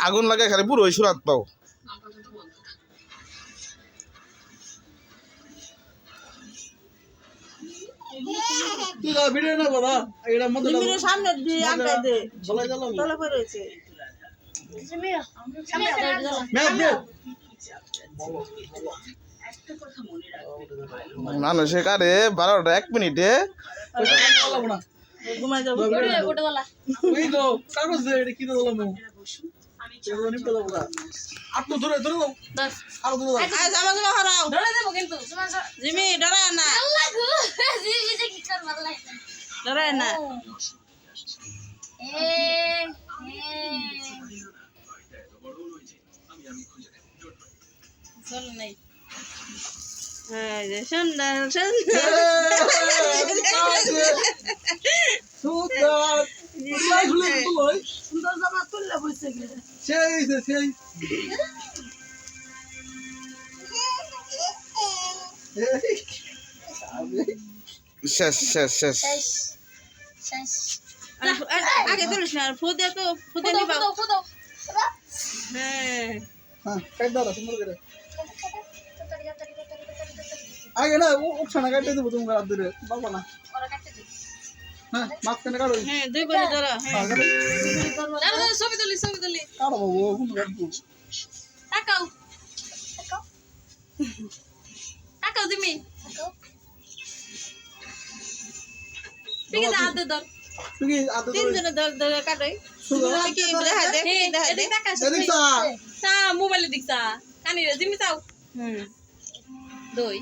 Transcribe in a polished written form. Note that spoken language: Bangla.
আগুন লাগে খালি পুরো সুরাত পাও সামনে মানুষে কারে 12টা 1 মিনিটে ঘুমাই যাবো জিমি ডরায় না ডরায় না চল নাই সুন্দর সুন্দর সুন্দর জামা তুললে বসে গেছে শেষ শেষ শেষ আগে তুলিস না ফুদে তো ফুদে নিবা হ্যাঁ আগে না ওখানে কাটতে দেবো তুমি হাত ধরে বাবা না হ্যাঁ মাঝখানে কাটো হ্যাঁ দুই করে ধরো হ্যাঁ ছবি তুলি কাটো বাবু ওখানে কাটবো তাকাও তাকাও তুমি ঠিক আছে হাতে ধর তুমি হাতে তিন জনে ধর ধরে কাটোই কি দেখা দে এদিকে তাকাস এদিক মোবাইলে দেখছা কানি রে জিমি চাও দই